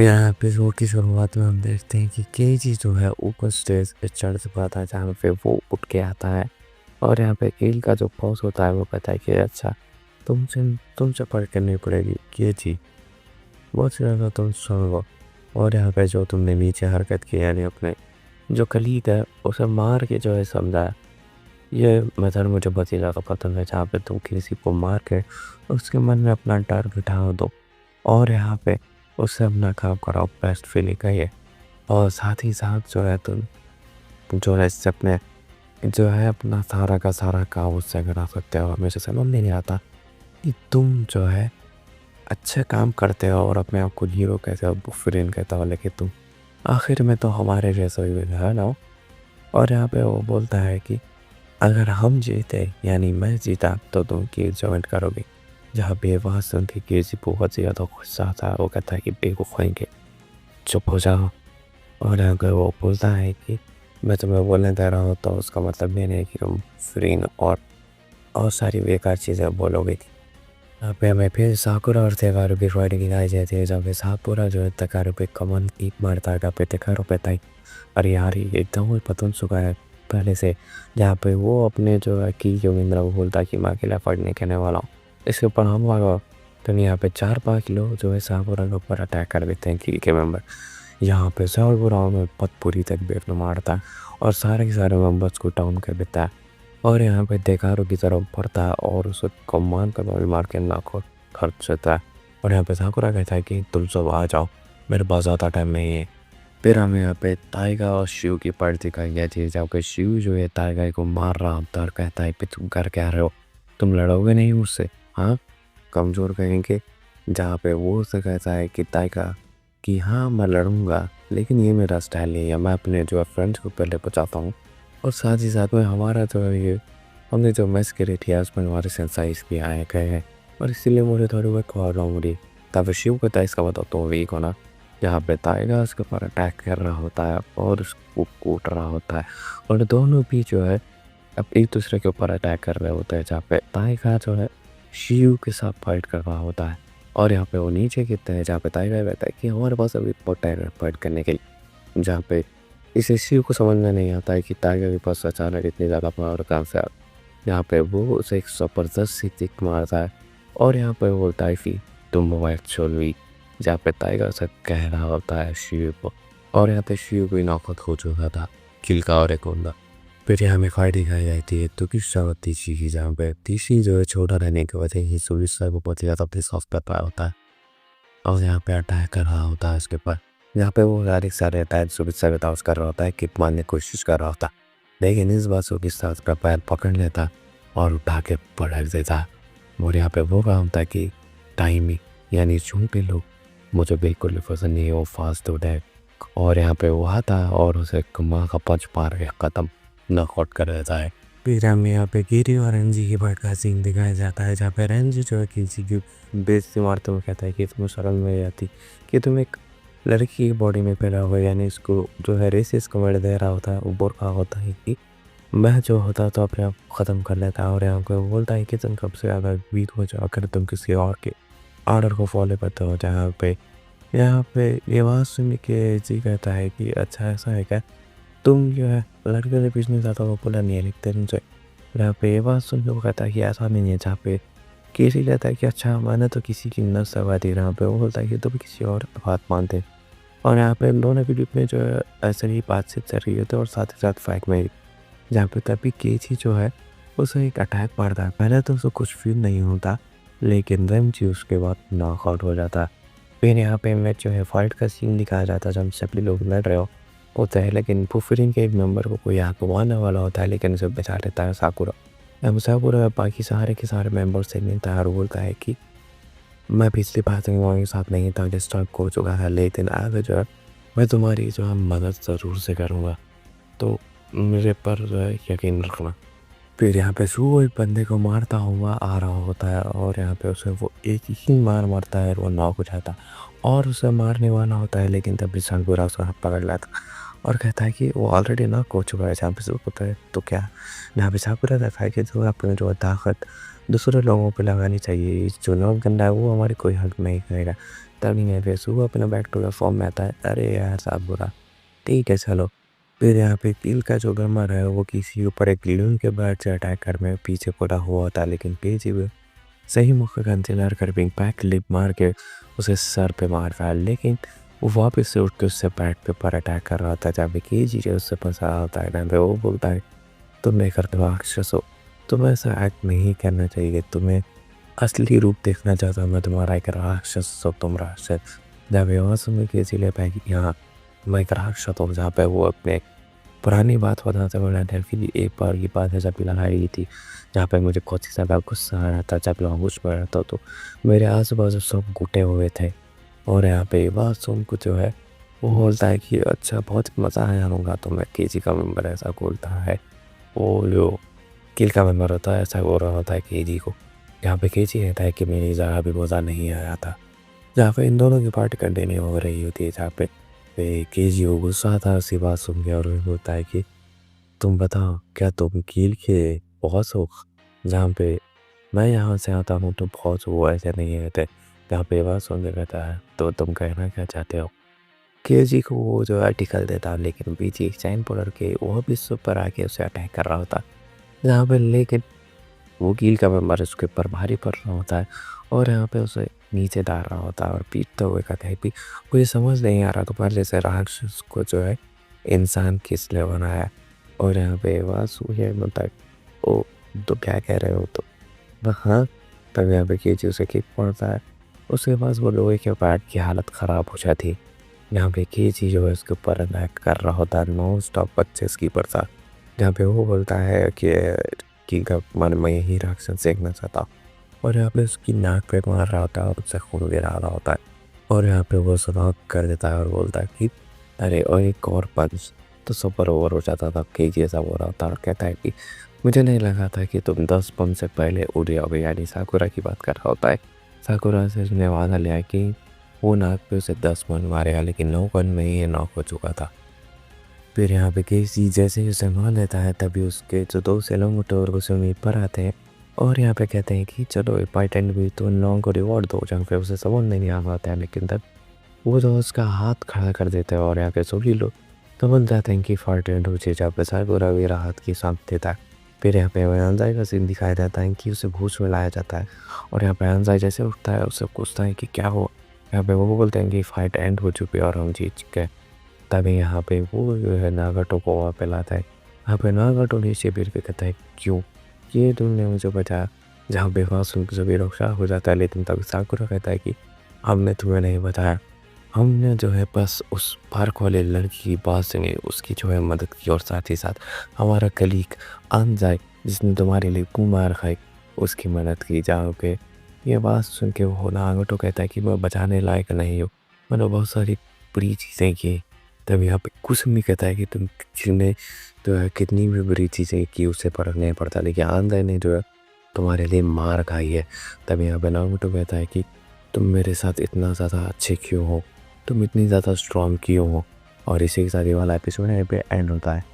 यहाँ एपिसोड की शुरुआत में हम देखते हैं कि केजी जो है ऊपर स्टेज पे चढ़ चुका था जहाँ पे वो उठ के आता है। और यहाँ पे कील का जो बॉस होता है वो कहता है कि अच्छा तुमसे तुमसे पढ़ करनी पड़ेगी केजी, बहुत ज़्यादा तुम सुनो। और यहाँ पे जो तुमने नीचे हरकत की यानी अपने जो कलीग है उसे मार के जो है समझाया, ये मेथड मुझे बहुत ही ज़्यादा पसंद है जहाँ पे तुम किसी को मार के उसके मन में अपना डर बिठा दो और यहाँ पे उससे अपना काम कराओ, बेस्ट फीलिंग का ये। और साथ ही साथ जो है तुम जो है इससे अपने जो है अपना सारा का सारा काम उससे करा सकते हो। हमें से समझ में नहीं आता कि तुम जो है अच्छे काम करते हो और अपने आप को हीरो कहते हो, बुफरिन कहता हो, लेकिन तुम आखिर में तो हमारे जैसा ही है ना। और यहाँ पे वो बोलता है कि अगर हम जीते यानी मैं जीता तो तुम केस ज्वाइन करोगे। जहाँ बेवफा सुन के केसी बहुत ज़्यादा गुस्सा था, वो कहता है कि बेवकूफ़ होंगे, चुप हो जाओ। और अगर वो बोलता है कि मैं तुम्हें बोलने दे रहा हूँ तो उसका मतलब ये नहीं कि तुम फ्रीन और सारी बेकार चीज़ें बोलोगे। यहाँ पे हमें फिर साकुरा और तेगारो की फाइटिंग दिखाई जाती है जहाँ पे साकुरा जो है तेगारो पे कमन कीक मारता है, जहाँ पे तेगारो पे ताई अरे यार ये एकदम ही पतन चुका है पहले से। जहाँ पे वो अपने जो है की योगिंद्रा को बोलता है कि मैं अकेला फाइट नहीं करने वाला हूँ, इसके ऊपर हम आगा। तो यहाँ पे 4-5 लोग जो है साकुरा के ऊपर अटैक कर देते हैं की के मेम्बर। यहाँ पे साकुरा में बहुत बुरी तकबीर में मारता है और सारे के सारे मेम्बर्स को डाउन कर देता है। और यहाँ पे देकारो की तरफ बढ़ता है और उसे कमान का भी मार के नाक खर्च देता है। और यहाँ पे साकुरा कहता है कि तुम सब आ जाओ, मेरे पास ज़्यादा टाइम नहीं है। फिर हमें यहाँ पे टाइगा और शिव की पार्टी दिखाई गई थी जहाँ पे शिव जो है टाइगा को मार रहा होता है और कहता है कि तुम कर क्या रहे हो, तुम लड़ोगे नहीं मुझसे, हाँ कमज़ोर कहेंगे। जहाँ पे वो उसे कहता है कि टाइगा कि हाँ मैं लड़ूंगा लेकिन ये मेरा स्टाइल नहीं है, मैं अपने जो है फ्रेंड्स को पहले बचाता हूँ। और साथ ही साथ में हमारा जो है ये हमने जो मैस करी थी उसमें हमारे सेंसाइज भी आए गए हैं और इसीलिए मुझे थोड़ी बहुत प्रॉब्लम हो रही। तब शिव को था इसका बताओ तो वीक होना। जहाँ पे टाइगर उसके ऊपर अटैक कर रहा होता है और उसको कूट रहा होता है और दोनों भी जो है अब एक दूसरे के ऊपर अटैक कर रहे होते हैं। जहाँ पे टाइगर जो है शिव के साथ फाइट कर रहा होता है और यहाँ पे वो नीचे गिरते हैं जहाँ पे टाइगर रहता है कि हमारे पास अभी बहुत टाइगर फाइट करने के लिए। जहाँ पे इस शिव को समझ में नहीं आता है कि टाइगर के पास अचानक इतनी ज़्यादा पावर कहाँ से आ। यहाँ पे वो उसे एक ज़बरदस्त सी किक मारता है और यहाँ पे वो बोलता है कि तुम मोबाइल छोड़ ली। जहाँ पे टाइगर से कह रहा होता है शिव को और यहाँ पे शिव भी नॉकआउट हो चुका था किल का और एक बंदा। फिर यहाँ में फाइट दिखाई जाती है तो किस और तीसी की जहाँ पे तीसी जो है छोटा रहने की वजह से सुविस्ता को बहुत ज़्यादा अपने सॉफ्ट कर रहा होता है और यहाँ पे अटैक कर रहा होता है उसके ऊपर। यहाँ पे वो सारे अटैक सुविस्ता का कर रहा होता है किक मारने की कोशिश कर रहा होता है, लेकिन इस बार सुविस्ता उसका पैर पकड़ लेता और उठा के पटक देता। और यहाँ पे वो काम था कि टाइमिंग यानी झूठे लोग मुझे बिल्कुल भी पसंद नहीं है, वो फास्ट होता है। और यहाँ पे वो आता है और उसे कमा का पंच मार के ख़त्म नॉकआउट कर देता है। फिर हमें यहाँ पे गिरी और रेंजी की फाइट का सीन दिखाया जाता है जहाँ पे रेंजी जो है किसी की बेइज्जती मारते हुए कहता है कि तुम्हें शर्म नहीं आती कि तुम एक लड़की की बॉडी में पैदा हुए, यानी इसको जो है रेसिस कमेंट दे रहा होता है। वो बोल रहा होता है कि मैं जो होता तो अपने आप ख़त्म कर लेता है और यहाँ पे बोलता है कि तुम कब से ज़्यादा वीक हो जाओ अगर तुम किसी और के ऑर्डर को फॉलो करते हो। जहाँ पे यहाँ पे ये बात सुन के जी कहता है कि अच्छा ऐसा है क्या, तुम जो है लड़के के बीच में ज़्यादा पॉपुलर नहीं है लिखते तुमसे। यहाँ पे ये बात सुन के वो कहता है कि ऐसा नहीं है। जहाँ पे केसी कहता है कि अच्छा मैंने तो किसी की नस दबा दी। यहाँ पे वो बोलता है कि तुम किसी और पे बात मानते। और यहाँ पे दोनों के बीच में जो है ऐसे ही बातचीत चल रही होती है और साथ ही साथ फाइट में जहाँ पे तभी केची जो है उसे एक अटैक मारता है। पहले तो उसे कुछ फील नहीं होता लेकिन रेंजी उसके बाद नॉकआउट हो जाता है। फिर यहाँ पे मैच जो है फाइट का सीन दिखाया जाता है जब सभी लोग लड़ रहे होते हैं, लेकिन पुफरिन के एक मेंबर को कोई आग मारने वाला होता है लेकिन उसे बचा लेता है साकुरा। अब साकुरा बाकी सारे के सारे मेंबर से मिलता है और बोलता है कि मैं पिछली बार के साथ नहीं था, डिस्टर्ब हो चुका है, लेकिन आगे जो है मैं तुम्हारी जो है मदद ज़रूर से करूँगा, तो मेरे पर जो है यकीन रखना। फिर यहाँ पे सू एक बंदे को मारता हुआ आ रहा होता है और यहाँ पे उसे वो एक ही मार मारता है और वो नॉक हो जाता और उसे मारने वाला होता है, लेकिन तभी सनपुरा उसे हाथ पकड़ लेता और कहता है कि वो ऑलरेडी नॉक हो चुका है। जहाँ पे सू होता है तो क्या, यहाँ पे साकुरा रहता है कि जो अपने जो ताकत दूसरे लोगों पे लगानी चाहिए, जो नॉक गंदा है वो हमारी कोई हेल्प नहीं करेगा। तभी नहीं, फिर सुबह अपना बैक टू द फॉर्म में आता है। अरे यार साहब बुरा, ठीक है चलो। फिर यहाँ पे कील का जो ग्रामर है वो किसी ऊपर एक लियोन के बाद से अटैक कर में पीछे पड़ा हुआ था, लेकिन केजी भी सही मौके का इंतजार कर पिंक पैक लिप मार के उसे सर पे मार रहा है, लेकिन वो वापस से उठ के उससे बैट पे पर अटैक कर रहा था। जहाँ पे केजी जो उससे फंसा होता है, पे वो बोलता है तुम एक राक्षस हो, तुम्हें ऐसा एक्ट नहीं करना चाहिए, तुम्हें असली रूप देखना चाहता हूँ मैं तुम्हारा, एक राक्षस हो तुम, राक्षस। जहाँ पे वहाँ सुन के इसीलिए पाया कि हाँ मैं एक राक्षस हूँ। जहाँ पे वो अपने पुरानी बात बताते हुए बोला था कि एक बार की बात है जब लड़ाई हुई थी, जहाँ पे मुझे कुछ ही ज़्यादा गुस्सा आ रहा था, जब लॉन्गुश पड़ रहा था तो मेरे आजू बाजू सब घुटे हुए थे। और यहाँ पे बात सुन को जो है वो बोलता है कि अच्छा बहुत मज़ा आया होगा, तो मैं केजी का मेम्बर ऐसा बोलता है। वो जो किल का मेम्बर होता है ऐसा बोल रहा होता है केजी को। यहाँ पे केजी कहता है कि मेरी जगह भी मज़ा नहीं आया था। जहाँ पे इन दोनों की पार्टी कंटिन्यू हो रही होती है, जहाँ पे केजी को गुस्सा आता है उसी बात सुन के, और वो बोलता है कि तुम बताओ क्या तुम कील के बॉस हो? जहाँ पे मैं यहाँ से आता हूँ तो बॉस वो ऐसे नहीं रहते। जहाँ पे बात सुन के कहता है तो तुम कहना क्या चाहते हो? केजी को वो जो आर्टिकल देता, लेकिन बीच एक चैन पकड़ के वो भी सुपर आके उसे अटैक कर रहा होता। जहाँ पे लेकिन वो कील का मेंबर उसके ऊपर भारी पड़ रहा होता है और यहाँ पे उसे नीचे डाल रहा होता है और पीटते हुए कहता है कि मुझे समझ नहीं आ रहा तुम्हारे जैसे राक्षस को जो है इंसान किस लिए बनाया। और यहाँ पे वासु है मतलब ओ तो क्या कह रहे हो, तो हाँ। तब यहाँ पे केजी उसे किक पड़ता है, उसके पास वो लोहे के बैट की हालत ख़राब हो जाती है। यहाँ पे केजी जो है उसके ऊपर अटैक कर रहा होता है नॉन स्टॉप अच्छे की प्रसाद। जहाँ पे वो बोलता है कि मन मैं यही राक्षस देखना चाहता हूँ, और यहाँ पे उसकी नाक पे मार रहा होता है और उससे खून गिरा रहा होता है। और यहाँ पे वो सुराख कर देता है और बोलता है कि अरे और एक और पंच तो सुपर ओवर हो जाता था। केजी ऐसा हो रहा था और कहता है कि मुझे नहीं लगा था कि तुम 10 पंच से पहले उड़ जाओगे, यानी साकुरा की बात कर रहा होता है। साकुरा से उसने वादा लिया कि वो नाक पे उसे 10 पंच मारेगा, लेकिन 9 पंच में ही ये नॉक हो चुका था। फिर यहाँ पे केसी जैसे ही उसे मान लेता है तभी उसके जो दो सेलोंग होते हैं और उसे उम्मीद पर आते हैं और यहाँ पे कहते हैं कि चलो फाइट एंड भी तो उन लोगों को रिवॉर्ड दो। जहाँ पे उसे समझ नहीं आ पाता है, लेकिन तब वो जो उसका हाथ खड़ा कर देते हैं और यहाँ पे सभी लोग समझ जाते हैं कि फाइट एंड हो जाए। जहाँ पे साकुरा भी राहत की सांस देता है। फिर यहाँ पे अनजाई का सीन दिखाया जाता है कि उसे भूस में लाया जाता है और यहाँ पे अनजाई जैसे उठता है उसे पूछता है कि क्या हो। यहाँ पे वो बोलते हैं कि फाइट एंड हो चुकी है और हम जीत चुके हैं। तभी यहाँ पे वो जो है नागाटो को वहाँ पे लाता है। यहाँ पे नागाटो नीचे गिर के कहता है क्यों ये तुमने मुझे बचाया। जहाँ पे वहाँ सुन के सभी लोग शाक हो जाता है, लेकिन तभी साकुरा कहता है कि हमने तुम्हें नहीं बताया, हमने जो है बस उस पार्क वाले लड़की की बात सुनी, उसकी जो है मदद की, और साथ ही साथ हमारा कलीग अनजाई जिसने तुम्हारे लिए कुमार खाई उसकी मदद की। जहाँ पे ये बात सुन के वो नागाटो कहता है कि मैं बचाने लायक नहीं हूँ, मैंने बहुत सारी बुरी चीज़ें की। तब यहाँ पे कुसुमी कहता है कि तुमने जो है कितनी भी बुरी चीज़ें की उससे फ़र्क नहीं पड़ता, लेकिन आंधा ने जो है तुम्हारे लिए मार खाई है। तब यहाँ पे नारुतो कहता है कि तुम मेरे साथ इतना ज़्यादा अच्छे क्यों हो, तुम इतनी ज़्यादा स्ट्रॉन्ग क्यों हो। और इसी के साथ ये वाला एपिसोड यहाँ पे एंड होता है।